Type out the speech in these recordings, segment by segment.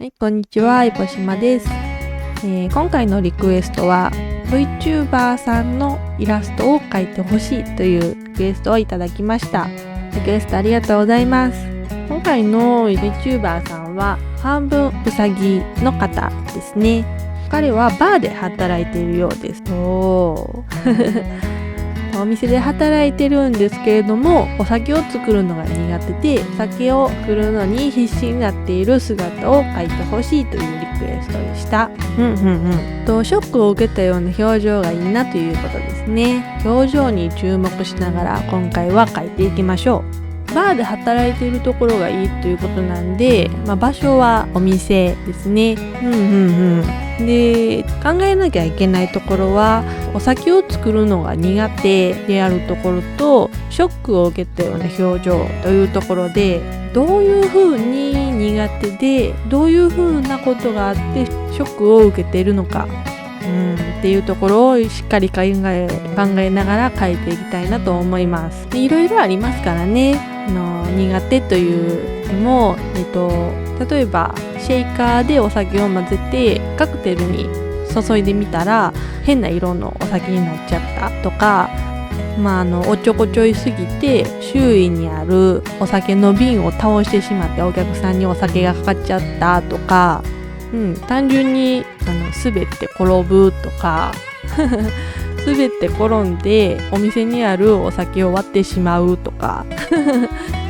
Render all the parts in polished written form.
はい、こんにちは、いぽしまです。今回のリクエストは VTuber さんのイラストを描いてほしいというリクエストをいただきました。リクエストありがとうございます。今回の VTuber さんは半分うさぎの方ですね。彼はバーで働いているようです。お店で働いてるんですけれども、お酒を作るのが苦手で、酒を作るのに必死になっている姿を描いてほしいというリクエストでした。ショックを受けたような表情がいいなということですね。表情に注目しながら今回は描いていきましょう。バーで働いているところがいいということなんで、場所はお店ですね。で、考えなきゃいけないところは、お酒を作るのが苦手であるところと、ショックを受けたような表情というところで、どういうふうに苦手で、どういうふうなことがあってショックを受けているのか、っていうところをしっかり考えながら書いていきたいなと思います。いろいろありますからね。苦手というのも、例えばシェイカーでお酒を混ぜてカクテルに注いでみたら変な色のお酒になっちゃったとか、おちょこちょいすぎて周囲にあるお酒の瓶を倒してしまってお客さんにお酒がかかっちゃったとか、単純に滑って転ぶとか滑って転んでお店にあるお酒を割ってしまうとか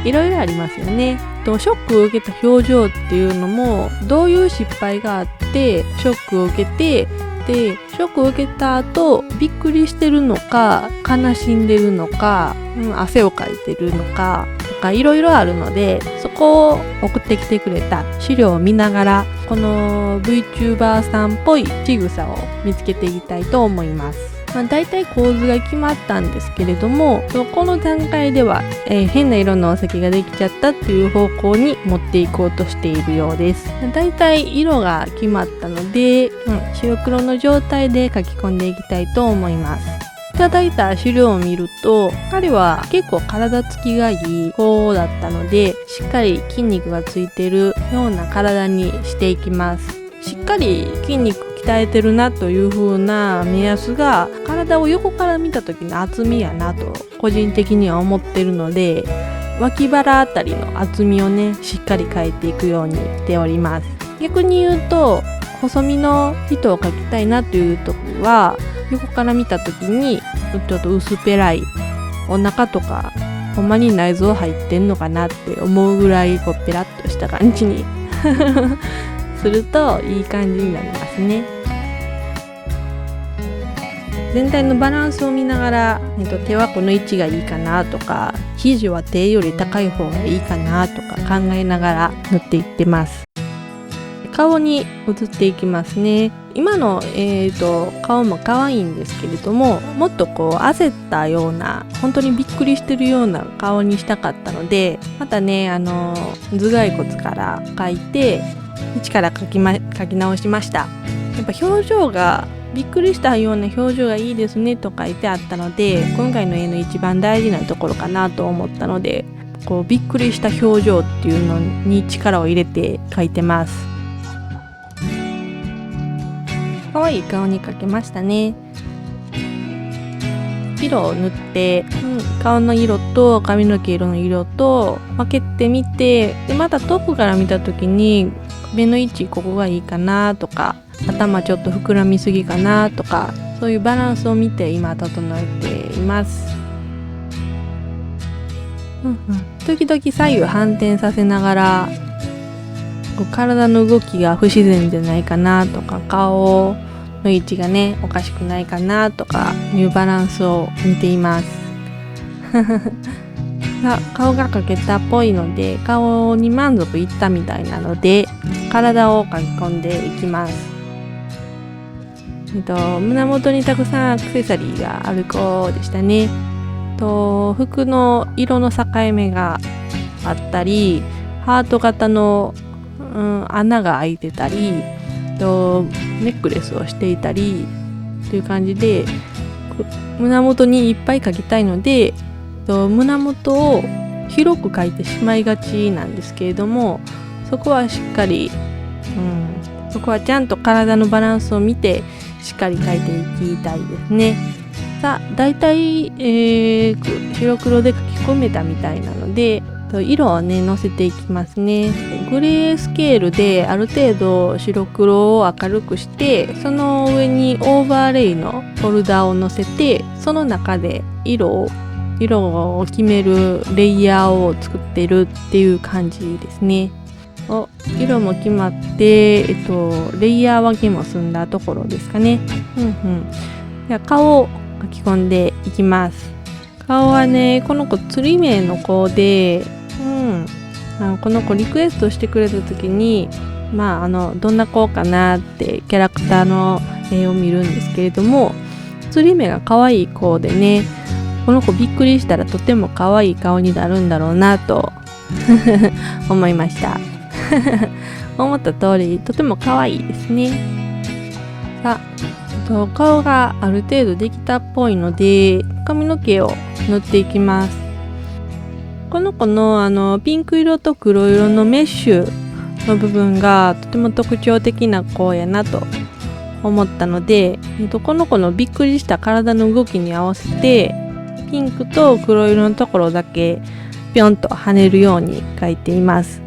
いろいろありますよね。ショックを受けた表情っていうのも、どういう失敗があってショックを受けて、でショックを受けた後びっくりしてるのか悲しんでるのか、汗をかいてるのかとかいろいろあるので、そこを送ってきてくれた資料を見ながら、この VTuber さんっぽい仕草を見つけていきたいと思います。だいたい構図が決まったんですけれども、この段階では、変な色のお酒ができちゃったっていう方向に持っていこうとしているようです。だいたい色が決まったので、白黒の状態で書き込んでいきたいと思います。いただいた資料を見ると、彼は結構体つきがいい子だったので、しっかり筋肉がついているような体にしていきます。しっかり筋肉鍛えてるなという風な目安が、体を横から見た時の厚みやなと個人的には思ってるので、脇腹あたりの厚みをね、しっかり描いていくようにしております。逆に言うと、細身の人を描きたいなという時は、横から見た時にちょっと薄っぺらいお腹とか、ほんまに内臓入ってんのかなって思うぐらいペラッとした感じにするといい感じになりますね。全体のバランスを見ながら、手はこの位置がいいかなとか、肘は手より高い方がいいかなとか考えながら塗っていってます。顔に移っていきますね。今の、顔も可愛いんですけれども、もっと焦ったような、本当にびっくりしてるような顔にしたかったので、またね、頭蓋骨から描いて一から描き直しました。やっぱ表情がびっくりしたような表情がいいですねと書いてあったので、今回の絵の一番大事なところかなと思ったので、びっくりした表情っていうのに力を入れて描いてます。可愛い顔に描けましたね。色を塗って、顔の色と髪の毛色の色と分けてみて、でまた遠くから見た時に目の位置ここがいいかなとか、頭ちょっと膨らみすぎかなとか、そういうバランスを見て今整えています。時々左右反転させながら、体の動きが不自然じゃないかなとか、顔の位置がねおかしくないかなとかいうバランスを見ています顔が描けたっぽいので、顔に満足いったみたいなので、体を描き込んでいきます。胸元にたくさんアクセサリーがある子でしたね。服の色の境目があったり、ハート型の、穴が開いてたり、ネックレスをしていたりという感じで、胸元にいっぱい描きたいので、胸元を広く描いてしまいがちなんですけれども、そこはしっかりそこはちゃんと体のバランスを見てしっかり描いていきたいですね。さあ、だいたい白黒で描き込めたみたいなので、色をねのせていきますね。グレースケールである程度白黒を明るくして、その上にオーバーレイのフォルダをのせて、その中で色を決めるレイヤーを作ってるっていう感じですね。色も決まって、レイヤー分けも済んだところですかね。じゃあ顔を描き込んでいきます。顔はね、この子釣り目の子で、この子リクエストしてくれた時に、どんな子かなってキャラクターの絵を見るんですけれども、釣り目が可愛い子でね、この子びっくりしたらとても可愛い顔になるんだろうなと思いました思った通りとても可愛いですね。さあ、顔がある程度できたっぽいので、髪の毛を塗っていきます。この子のピンク色と黒色のメッシュの部分がとても特徴的な子やなと思ったので、この子のびっくりした体の動きに合わせてピンクと黒色のところだけピョンと跳ねるように描いています。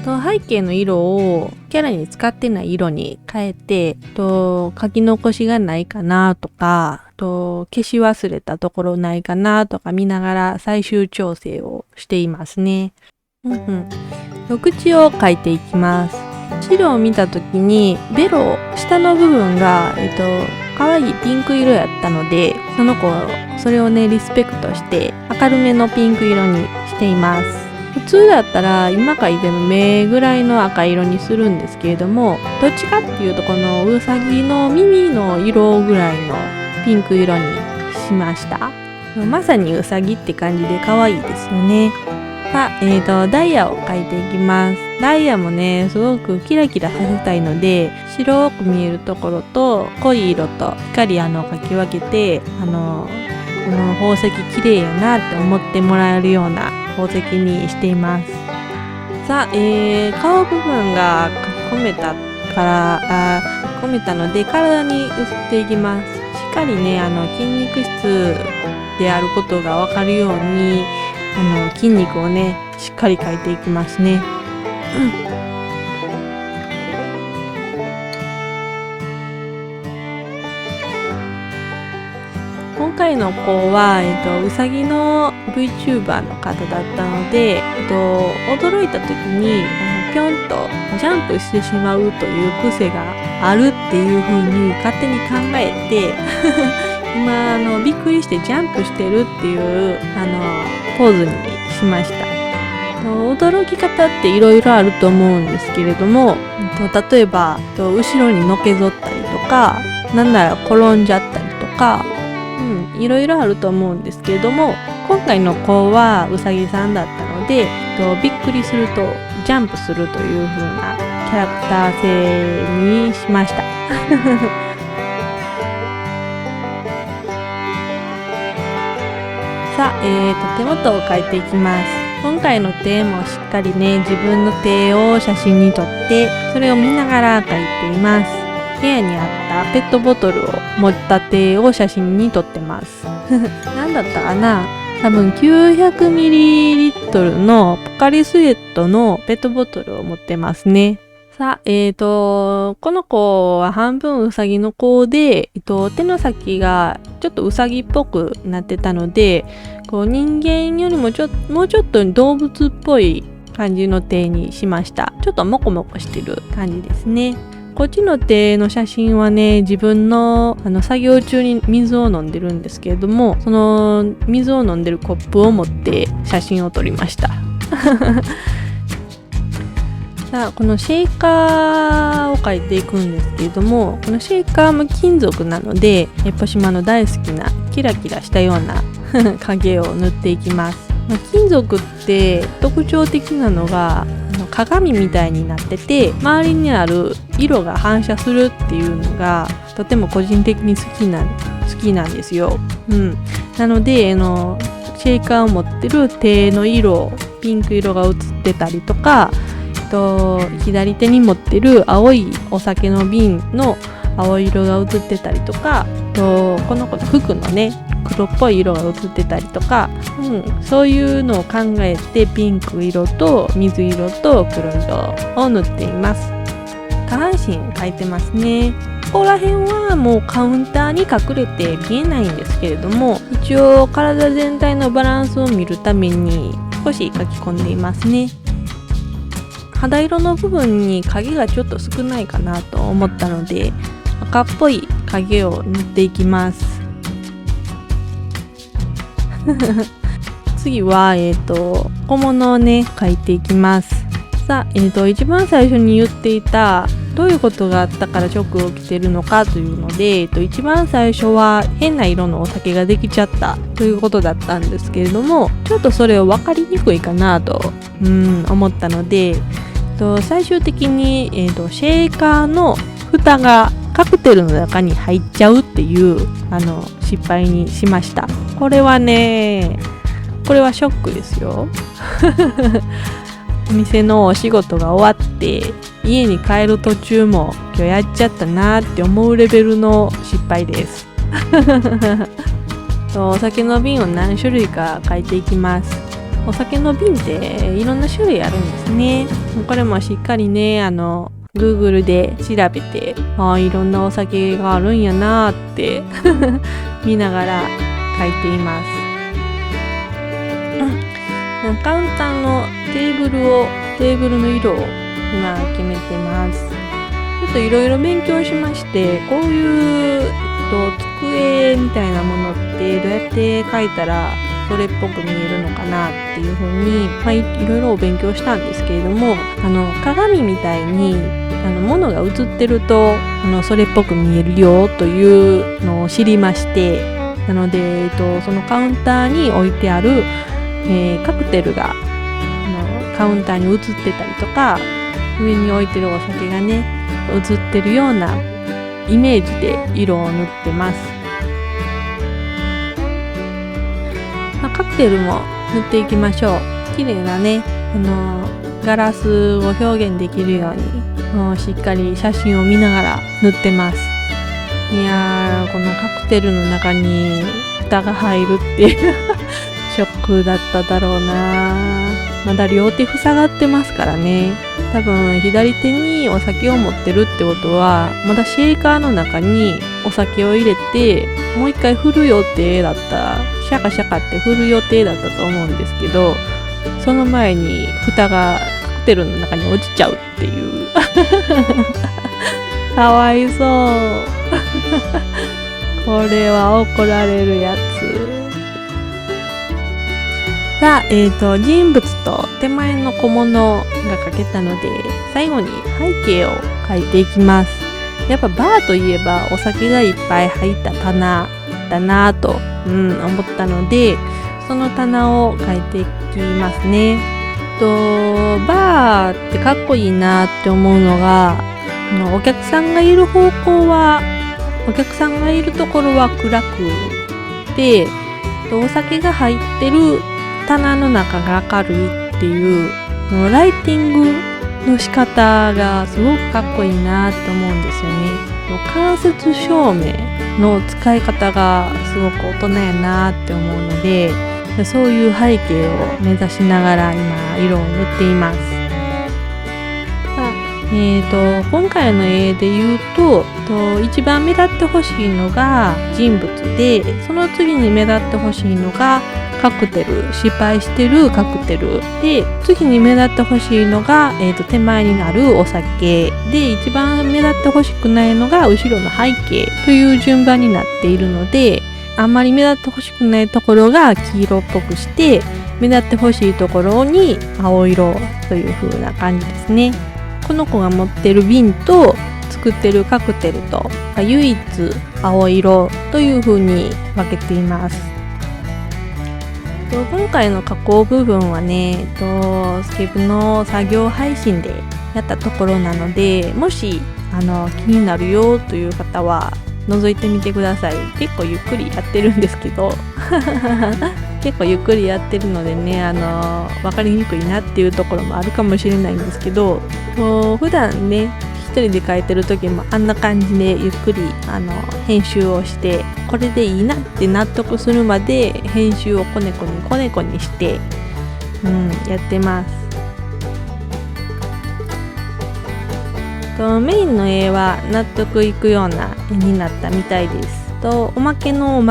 背景の色をキャラに使ってない色に変えて、書き残しがないかなとか、消し忘れたところないかなとか見ながら最終調整をしていますね。口を描いていきます。白を見た時にベロ下の部分が可愛いピンク色やったので、それをねリスペクトして明るめのピンク色にしています。普通だったら今描いてる目ぐらいの赤色にするんですけれども、どっちかっていうとこのうさぎの耳の色ぐらいのピンク色にしました。まさにうさぎって感じで可愛いですよね。さあ、ダイヤを描いていきます。ダイヤもねすごくキラキラさせたいので、白く見えるところと濃い色と光描き分けて、この宝石綺麗やなって思ってもらえるような宝石にしています。さあ、顔部分が描き込めたので体に移っていきます。しっかりね筋肉質であることが分かるように筋肉をねしっかり描いていきますね。今回の子は、うさぎの VTuber の方だったので、驚いた時にぴょんとジャンプしてしまうという癖があるっていう風に勝手に考えて今びっくりしてジャンプしてるっていうポーズにしました。驚き方っていろいろあると思うんですけれども、例えば後ろにのけぞったりとか、なんなら転んじゃったりとか、いろいろあると思うんですけれども、今回の子はうさぎさんだったので、びっくりするとジャンプするという風なキャラクター性にしましたさあ、手元を描いていきます。今回の手もしっかりね自分の手を写真に撮って、それを見ながら描いています。部屋にあったペットボトルを持った手を写真に撮ってます何だったかな、多分 900ml のポカリスエットのペットボトルを持ってますね。さあ、この子は半分うさぎの子で、手の先がちょっとうさぎっぽくなってたので、人間よりももうちょっと動物っぽい感じの手にしました。ちょっとモコモコしてる感じですね。こっちの手の写真はね、自分の作業中に水を飲んでるんですけれども、その水を飲んでるコップを持って写真を撮りましたさあ、このシェイカーを描いていくんですけれども、このシェイカーも金属なので、ポシマの大好きなキラキラしたような影を塗っていきます。金属って特徴的なのが鏡みたいになってて、周りにある色が反射するっていうのがとても個人的に好きなんですよ。なのでシェイカーを持ってる手の色、ピンク色が映ってたりとか、左手に持ってる青いお酒の瓶の青色が映ってたりとか、この子の服のね黒っぽい色が映ってたりとか、そういうのを考えてピンク色と水色と黒色を塗っています。下半身描いてますね。ここら辺はもうカウンターに隠れて見えないんですけれども、一応体全体のバランスを見るために少し描き込んでいますね。肌色の部分に影がちょっと少ないかなと思ったので、赤っぽい影を塗っていきます。次は小物をね描いていきます。さあ、一番最初に言っていたどういうことがあったからショックを受けてるのかというので、一番最初は変な色のお酒ができちゃったということだったんですけれども、ちょっとそれを分かりにくいかなと思ったので、最終的に、シェーカーの蓋がカクテルの中に入っちゃうっていう失敗にしました。これはショックですよ。お店のお仕事が終わって家に帰る途中も今日やっちゃったなって思うレベルの失敗です。お酒の瓶を何種類か書いていきます。お酒の瓶っていろんな種類あるんですね。これもしっかりねGoogle で調べて、いろんなお酒があるんやなって見ながら書いています。カウンターのテーブルの色を今決めてます。ちょっといろいろ勉強しまして、こういう机みたいなものってどうやって描いたらそれっぽく見えるのかなっていう風に、いろいろお勉強したんですけれども、鏡みたいに物が映ってるとそれっぽく見えるよというのを知りまして、なので、そのカウンターに置いてある、カクテルがカウンターに映ってたりとか、上に置いてるお酒がね映ってるようなイメージで色を塗ってます。カクテルも塗っていきましょう。綺麗なねガラスを表現できるようにしっかり写真を見ながら塗ってます。いやー、このカクテルの中に蓋が入るってショックだっただろうな。まだ両手塞がってますからね。多分左手にお酒を持ってるってことは、まだシェーカーの中にお酒を入れてもう一回振る予定だった、シャカシャカって振る予定だったと思うんですけど、その前に蓋がカクテルの中に落ちちゃうっていうかわいそうこれは怒られるやつ。さあ、人物と手前の小物が描けたので、最後に背景を描いていきます。やっぱバーといえばお酒がいっぱい入った棚だなと、思ったので、その棚を描いていきますね。バーってかっこいいなって思うのが、お客さんがいる方向は、お客さんがいるところは暗くて、お酒が入ってる棚の中が明るいっていうライティングの仕方がすごくかっこいいなって思うんですよね。間接照明の使い方がすごく大人やなって思うので、そういう背景を目指しながら今色を塗っています。今回の絵で言うと、一番目立ってほしいのが人物で、その次に目立ってほしいのがカクテル、失敗してるカクテルで、次に目立ってほしいのが、手前になるお酒で、一番目立ってほしくないのが後ろの背景という順番になっているので、あんまり目立ってほしくないところが黄色っぽくして、目立ってほしいところに青色という風な感じですね。この子が持ってる瓶と作ってるカクテルと唯一青色という風に分けています。今回の加工部分はね、スケープの作業配信でやったところなので、もし気になるよという方は覗いてみてください。結構ゆっくりやってるんですけど結構ゆっくりやってるのでね、分かりにくいなっていうところもあるかもしれないんですけど、普段ね一人で書いてる時もあんな感じでゆっくり編集をして、これでいいなって納得するまで編集をこねこにして、やってます。メインの絵は納得いくような絵になったみたいです。おまけの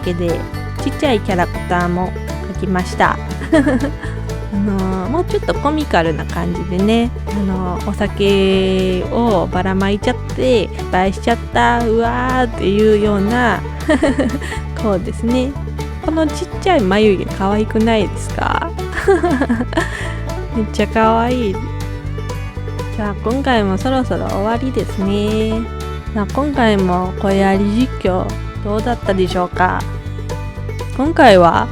でちっちゃいキャラクターも描きましたもうちょっとコミカルな感じでね、お酒をばらまいちゃって失敗しちゃったうわーっていうようなこうですね。このちっちゃい眉毛可愛くないですかめっちゃ可愛い。さあ今回もそろそろ終わりですね。さあ今回も声あり実況どうだったでしょうか。今回は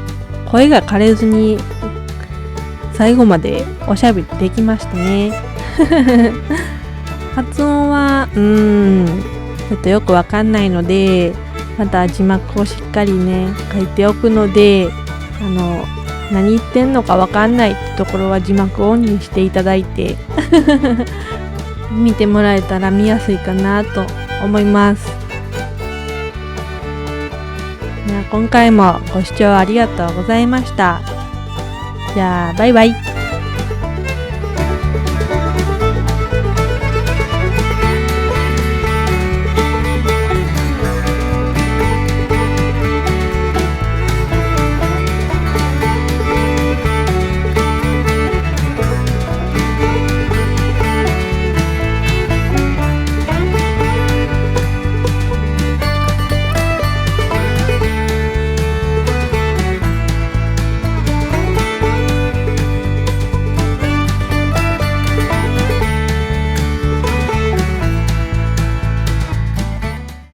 声が枯れずに最後までおしゃべりできましたね発音はちょっとよくわかんないので、また字幕をしっかりね書いておくので、何言ってんのかわかんないってところは字幕オンにしていただいて見てもらえたら見やすいかなと思います。今回もご視聴ありがとうございました。じゃあバイバイ。